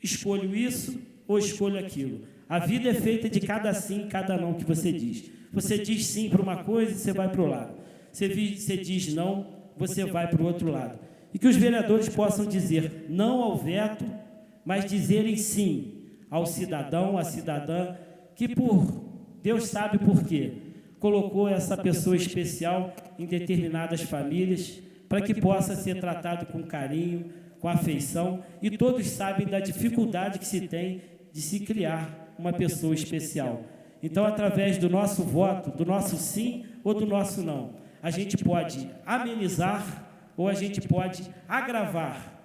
Escolho isso ou escolho aquilo. A vida é feita de cada sim e cada não que você diz. Você diz sim para uma coisa e você vai para o lado. Você diz não, você vai para o outro lado. E que os vereadores possam dizer não ao veto, mas dizerem sim ao cidadão, à cidadã, que Deus sabe por quê, colocou essa pessoa especial em determinadas famílias, para que possa ser tratado com carinho, com afeição, e todos sabem da dificuldade que se tem de se criar uma pessoa especial. Então, através do nosso voto, do nosso sim ou do nosso não, a gente pode amenizar ou a gente pode agravar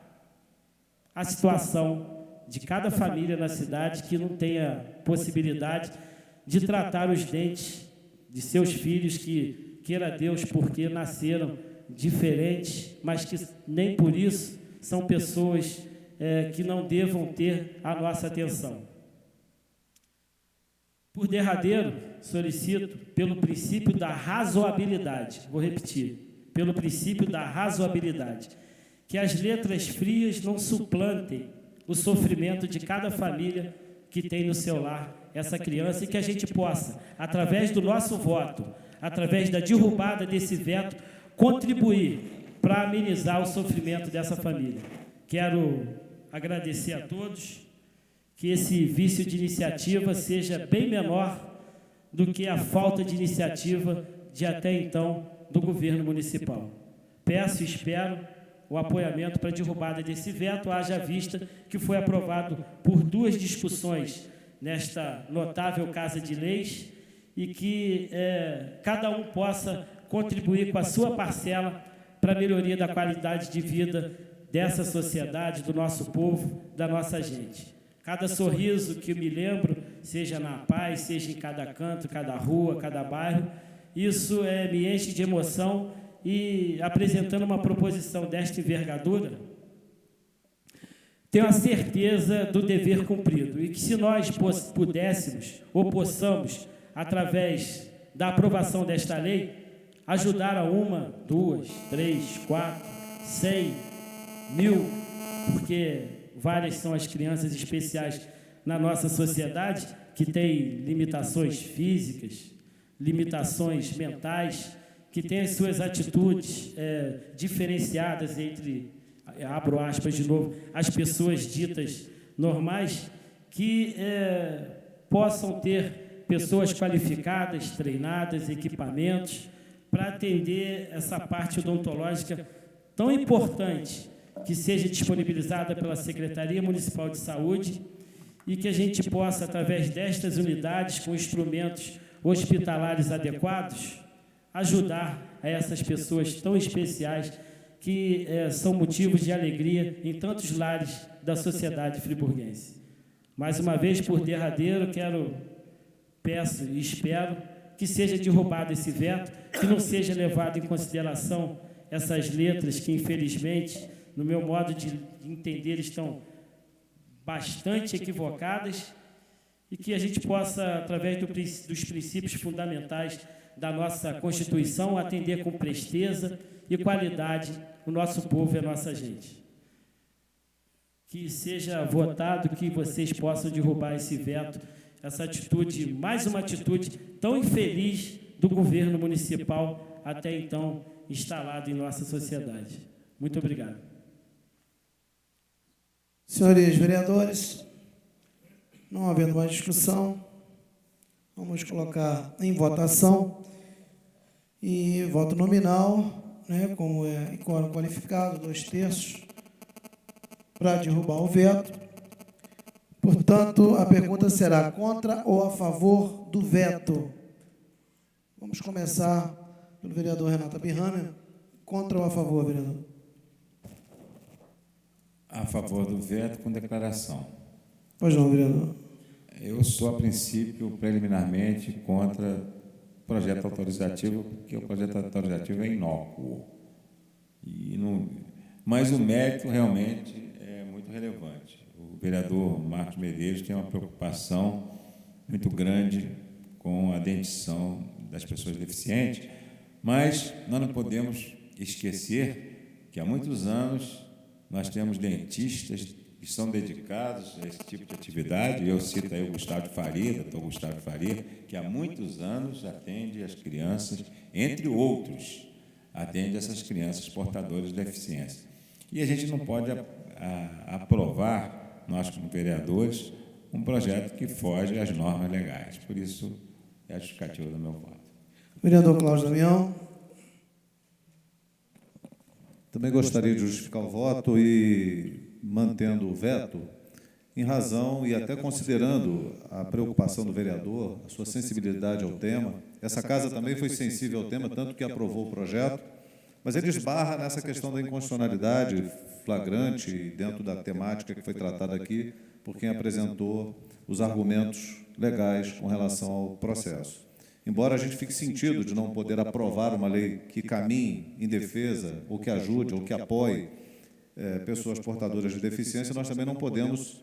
a situação de cada família na cidade que não tenha possibilidade de tratar os dentes de seus filhos, que, queira Deus, porque nasceram diferentes, mas que nem por isso são pessoas que não devam ter a nossa atenção. Por derradeiro, solicito, pelo princípio da razoabilidade, vou repetir, pelo princípio da razoabilidade, que as letras frias não suplantem o sofrimento de cada família que tem no seu lar essa criança, e que a gente possa, através do nosso voto, através da derrubada desse veto, contribuir para amenizar o sofrimento dessa família. Quero agradecer a todos, que esse vício de iniciativa seja bem menor do que a falta de iniciativa de até então do governo municipal. Peço e espero o apoiamento para a derrubada desse veto, haja vista que foi aprovado por 2 discussões nesta notável Casa de Leis, e que cada um possa contribuir com a sua parcela para a melhoria da qualidade de vida dessa sociedade, do nosso povo, da nossa gente. Cada sorriso que eu me lembro, seja na paz, seja em cada canto, cada rua, cada bairro, isso me enche de emoção. E apresentando uma proposição desta envergadura, tenho a certeza do dever cumprido, e que se nós pudéssemos ou possamos, através da aprovação desta lei, ajudar a 1, 2, 3, 4, 100, 1000, porque várias são as crianças especiais na nossa sociedade que têm limitações físicas, limitações mentais, que têm as suas atitudes diferenciadas entre, abro aspas de novo, as pessoas ditas normais, que possam ter pessoas qualificadas, treinadas, equipamentos, para atender essa parte odontológica tão importante, que seja disponibilizada pela Secretaria Municipal de Saúde, e que a gente possa, através destas unidades, com instrumentos hospitalares adequados, ajudar a essas pessoas tão especiais que são motivos de alegria em tantos lares da sociedade friburguense. Mais uma vez, por derradeiro, quero peço e espero que seja derrubado esse veto, que não seja levado em consideração essas letras que, infelizmente, no meu modo de entender, estão bastante equivocadas, e que a gente possa, através dos princípios fundamentais da nossa Constituição, atender com presteza e qualidade o nosso povo e a nossa gente. Que seja votado, que vocês possam derrubar esse veto, essa atitude, mais uma atitude tão infeliz do governo municipal até então instalado em nossa sociedade. Muito obrigado. Senhores vereadores, não havendo mais discussão, vamos colocar em votação e voto nominal, né, como é em quórum qualificado, 2/3, para derrubar o veto. Portanto, a pergunta será contra ou a favor do veto. Vamos começar pelo vereador Renato Abirrame. Contra ou a favor, vereador? A favor do veto com declaração. Pois não, vereador. Eu sou, a princípio, preliminarmente, contra o projeto autorizativo, porque o projeto autorizativo é inócuo. Mas o mérito realmente é muito relevante. O vereador Marcos Medeiros tem uma preocupação muito grande com a dentição das pessoas deficientes, mas nós não podemos esquecer que há muitos anos nós temos dentistas que são dedicados a esse tipo de atividade. Eu cito aí o Gustavo de Faria, doutor Gustavo de Faria, que há muitos anos atende as crianças, entre outros, atende essas crianças portadoras de deficiência. E a gente não pode aprovar, nós como vereadores, um projeto que foge às normas legais. Por isso, é a justificativa do meu voto. Vereador Cláudio Damião. Também gostaria de justificar o voto e mantendo o veto, em razão e até considerando a preocupação do vereador, a sua sensibilidade ao tema. Essa casa também foi sensível ao tema, tanto que aprovou o projeto, mas ele esbarra nessa questão da inconstitucionalidade flagrante dentro da temática que foi tratada aqui por quem apresentou os argumentos legais com relação ao processo. Embora a gente fique sentido de não poder aprovar uma lei que caminhe em defesa, ou que ajude, ou que apoie pessoas portadoras de deficiência, nós também não podemos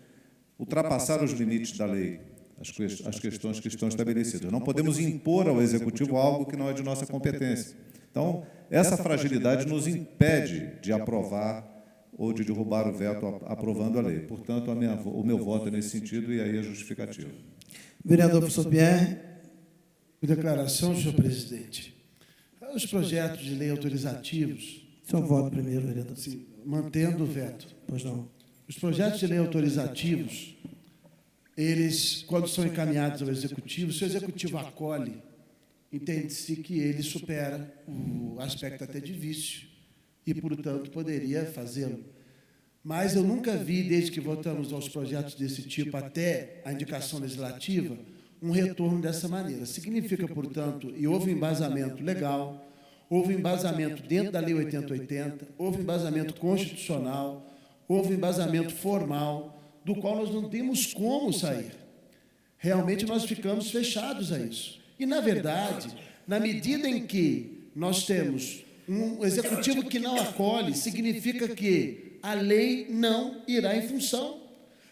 ultrapassar os limites da lei, as questões que estão estabelecidas. Não podemos impor ao Executivo algo que não é de nossa competência. Então, essa fragilidade nos impede de aprovar ou de derrubar o veto aprovando a lei. Portanto, o meu voto é nesse sentido e aí é justificativo. Vereador professor Pierre. Por declaração, senhor presidente. Os projetos de lei autorizativos... Seu voto primeiro, vereador. Sim, mantendo o veto. Pois não. Os projetos de lei autorizativos, eles, quando são encaminhados ao Executivo, se o Executivo acolhe, entende-se que ele supera o aspecto até de vício e, portanto, poderia fazê-lo. Mas eu nunca vi, desde que votamos aos projetos desse tipo até a indicação legislativa, um retorno dessa maneira. Significa, portanto, e houve um embasamento legal, houve um embasamento dentro da Lei 8080, houve um embasamento constitucional, houve um embasamento formal, do qual nós não temos como sair. Realmente nós ficamos fechados a isso. E, na verdade, na medida em que nós temos um Executivo que não acolhe, significa que a lei não irá em função.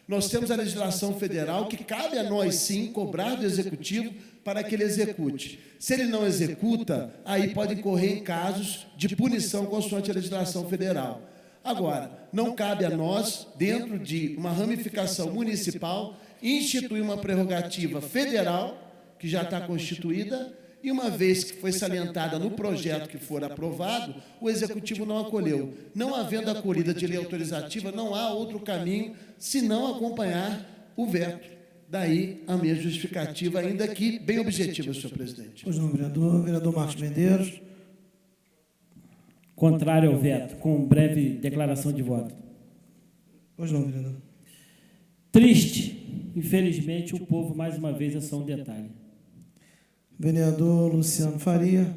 Nós temos a legislação federal que cabe a nós, sim, cobrar do Executivo para que ele execute. Se ele não executa, aí pode incorrer em casos de punição consoante a legislação federal. Agora, não cabe a nós, dentro de uma ramificação municipal, instituir uma prerrogativa federal, que já está constituída, e uma vez que foi salientada no projeto que for aprovado, o Executivo não acolheu. Não havendo acolhida de lei autorizativa, não há outro caminho senão acompanhar o veto. Daí a minha justificativa, ainda que bem objetiva, senhor presidente. Pois não, vereador. Vereador Marcos Medeiros. Contrário ao veto, com breve declaração de voto. Pois não, vereador. Triste. Infelizmente, o povo, mais uma vez, é só um detalhe. Vereador Luciano Faria.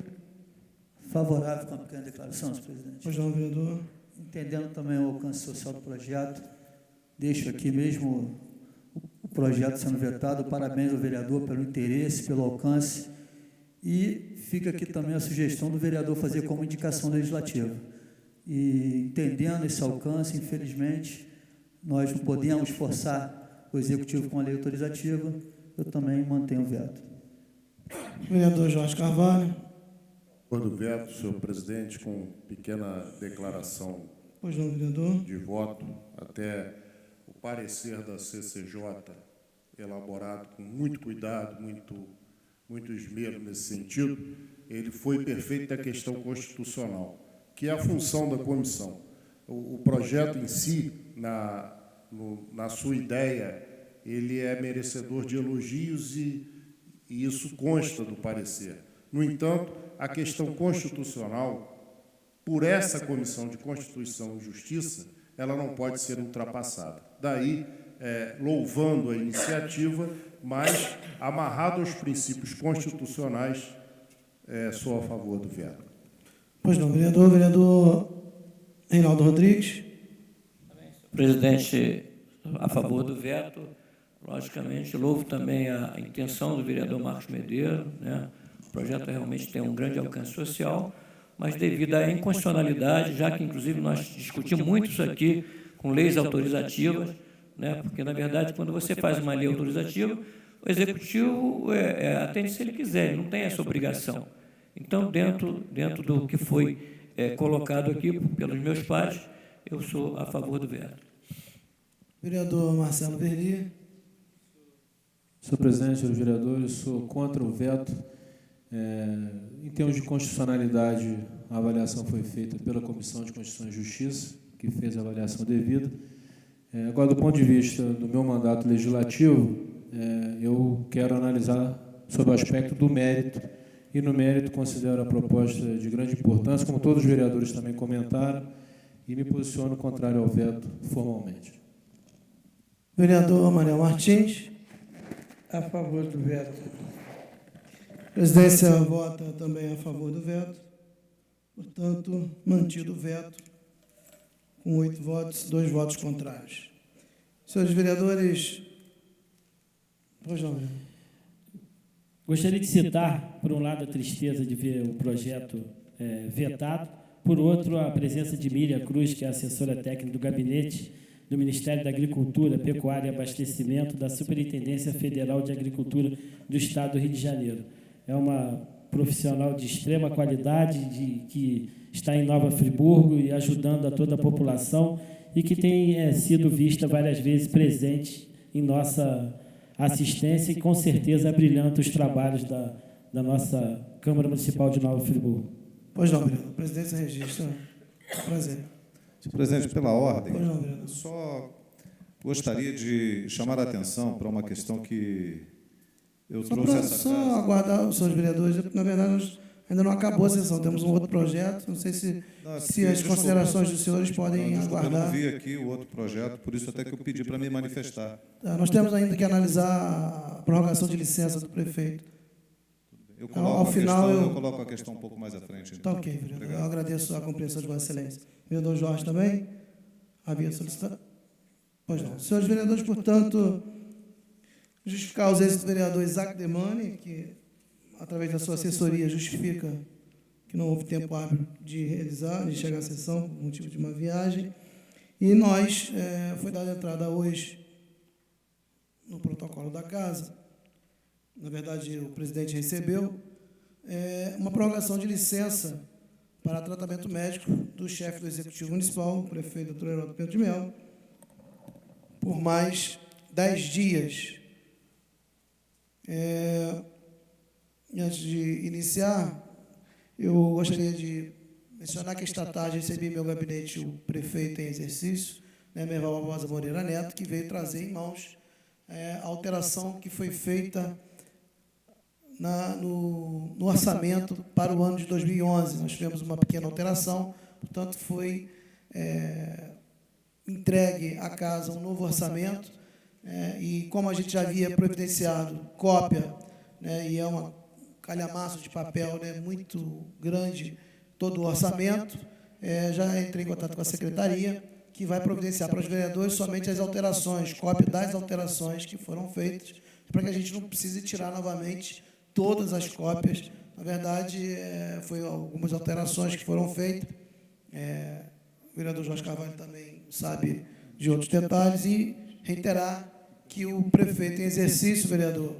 Favorável com a pequena declaração, senhor presidente. Pois não, vereador. Entendendo também o alcance social do projeto, deixo aqui mesmo o projeto sendo vetado. Parabéns ao vereador pelo interesse, pelo alcance. E fica aqui também a sugestão do vereador fazer como indicação legislativa. E entendendo esse alcance, infelizmente, nós não podemos forçar o Executivo com a lei autorizativa. Eu também mantenho o veto. Vereador Jorge Carvalho. Acordo do veto, senhor presidente, com pequena declaração Pois não, vereador. de voto, até o parecer da CCJ, elaborado com muito cuidado, muito esmero nesse sentido, ele foi perfeito da questão constitucional, que é a função da comissão. O projeto em si, na sua ideia, ele é merecedor de elogios e isso consta do parecer. No entanto, a questão constitucional, por essa Comissão de Constituição e Justiça, ela não pode ser ultrapassada. Daí, louvando a iniciativa, mas amarrado aos princípios constitucionais, sou a favor do veto. Pois não, vereador. Vereador Reinaldo Rodrigues. Presidente, a favor do veto. Logicamente, louvo também a intenção do vereador Marcos Medeiros, né? O projeto realmente tem um grande alcance social, mas devido à inconstitucionalidade, já que, inclusive, nós discutimos muito isso aqui com leis autorizativas, né? Porque, na verdade, quando você faz uma lei autorizativa, o Executivo atende se ele quiser, ele não tem essa obrigação. Então, dentro do que foi colocado aqui pelos meus pares, eu sou a favor do veto. Vereador Marcelo Verli. Senhor presidente, senhores vereadores, sou contra o veto. Em termos de constitucionalidade, a avaliação foi feita pela Comissão de Constituição e Justiça, que fez a avaliação devida. Agora, do ponto de vista do meu mandato legislativo, eu quero analisar sobre o aspecto do mérito, e no mérito considero a proposta de grande importância, como todos os vereadores também comentaram, e me posiciono contrário ao veto formalmente. Vereador Manuel Martins. A favor do veto. A presidência vota também a favor do veto. Portanto, mantido o veto, com 8 votos, 2 votos contrários. Senhores vereadores, pois não. Gostaria de citar, por um lado, a tristeza de ver o projeto vetado, por outro, a presença de Miriam Cruz, que é assessora técnica do gabinete do Ministério da Agricultura, Pecuária e Abastecimento da Superintendência Federal de Agricultura do Estado do Rio de Janeiro. É uma profissional de extrema qualidade, que está em Nova Friburgo e ajudando a toda a população e que tem sido vista várias vezes presente em nossa assistência e, com certeza, abrilhanta os trabalhos da nossa Câmara Municipal de Nova Friburgo. Pois não, vereador. A presidência registra. Prazer. Senhor presidente, pela ordem, só gostaria de chamar a atenção para uma questão que eu trouxe essa só casa. Aguardar os senhores vereadores. Na verdade, ainda não acabou a sessão. Temos um outro projeto. Não sei se as considerações dos senhores podem aguardar. Eu não vi aqui o outro projeto, por isso até que eu pedi para me manifestar. Nós temos ainda que analisar a prorrogação de licença do prefeito. Ao final, eu coloco a questão um pouco mais à frente. Está ok, vereador. Obrigado. Eu agradeço a compreensão de Vossa Excelência. Vereador Jorge também? Havia solicitado? Pois não. Senhores vereadores, portanto, justificar a ausência do vereador Isaac Demani, que, através da sua assessoria, justifica que não houve tempo hábil de chegar à sessão, por motivo de uma viagem. E nós, foi dada entrada hoje no protocolo da casa. Na verdade, o presidente recebeu uma prorrogação de licença para tratamento médico do chefe do Executivo Municipal, o prefeito Dr. Heródoto Pinto de Melo, por mais 10 dias. Antes de iniciar, eu gostaria de mencionar que esta tarde recebi em meu gabinete o prefeito em exercício, Merval Barbosa Moreira Neto, que veio trazer em mãos a alteração que foi feita no orçamento para o ano de 2011. Nós tivemos uma pequena alteração, portanto, foi entregue à casa um novo orçamento, e como a gente já havia providenciado cópia, e é um calhamaço de papel muito grande todo o orçamento, já entrei em contato com a secretaria que vai providenciar para os vereadores somente as alterações, cópia das alterações que foram feitas, para que a gente não precise tirar novamente todas as cópias. Na verdade, foi algumas alterações que foram feitas. O vereador Jorge Carvalho também sabe de outros detalhes, e reiterar que o prefeito em exercício, vereador,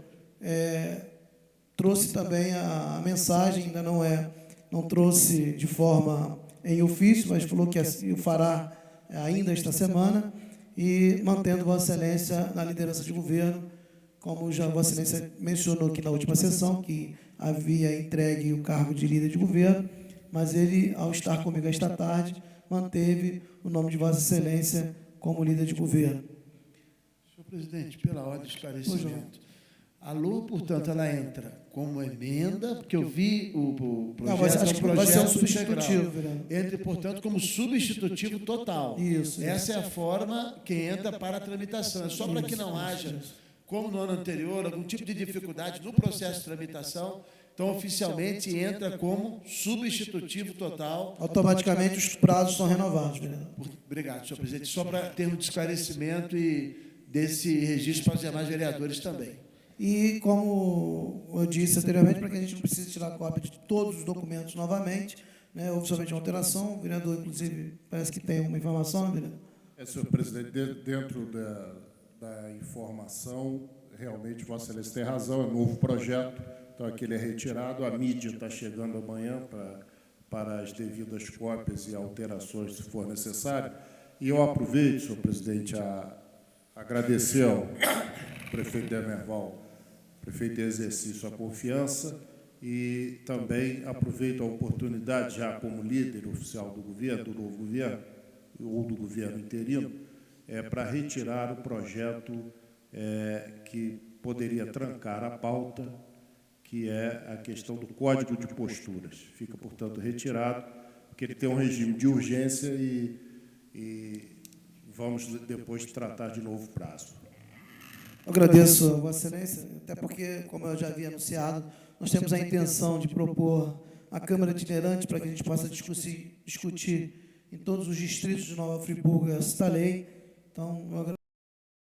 trouxe também a mensagem, ainda não trouxe de forma em ofício, mas falou que o fará ainda esta semana, e mantendo Vossa Excelência na liderança de governo, como já Vossa Excelência mencionou aqui na última sessão, que havia entregue o cargo de líder de governo, mas ele, ao estar comigo esta tarde, manteve o nome de Vossa Excelência como líder de governo. Senhor presidente, pela ordem de esclarecimento, a LOA, portanto, ela entra como emenda, porque eu vi o projeto, acho que vai ser um substitutivo, vereador. Entra, portanto, como substitutivo total. Isso. Essa é a forma que entra para a tramitação. É só para que não haja, como no ano anterior, algum tipo de dificuldade no processo de tramitação. Então, oficialmente, entra como substitutivo total. Automaticamente os prazos são renovados, vereador. Obrigado, senhor presidente. Só para termos de esclarecimento e desse registro para os demais vereadores também. E, como eu disse anteriormente, para que a gente não precise tirar cópia de todos os documentos novamente, oficialmente uma alteração, o vereador, inclusive, parece que tem uma informação, vereador? Senhor presidente, dentro da informação, realmente, Vossa Excelência tem razão, é um novo projeto, então aqui ele é retirado, a mídia está chegando amanhã para as devidas cópias e alterações, se for necessário. E eu aproveito, senhor presidente, a agradecer ao prefeito Demerval, prefeito em exercício, a confiança, e também aproveito a oportunidade, já como líder oficial do governo, do novo governo, ou do governo interino, para retirar o projeto que poderia trancar a pauta, que é a questão do Código de Posturas. Fica, portanto, retirado, porque ele tem um regime de urgência e vamos depois tratar de novo prazo. Eu agradeço a Vossa Excelência, até porque, como eu já havia anunciado, nós temos a intenção de propor a Câmara itinerante para que a gente possa discutir em todos os distritos de Nova Friburgo esta lei. Então, eu agradeço.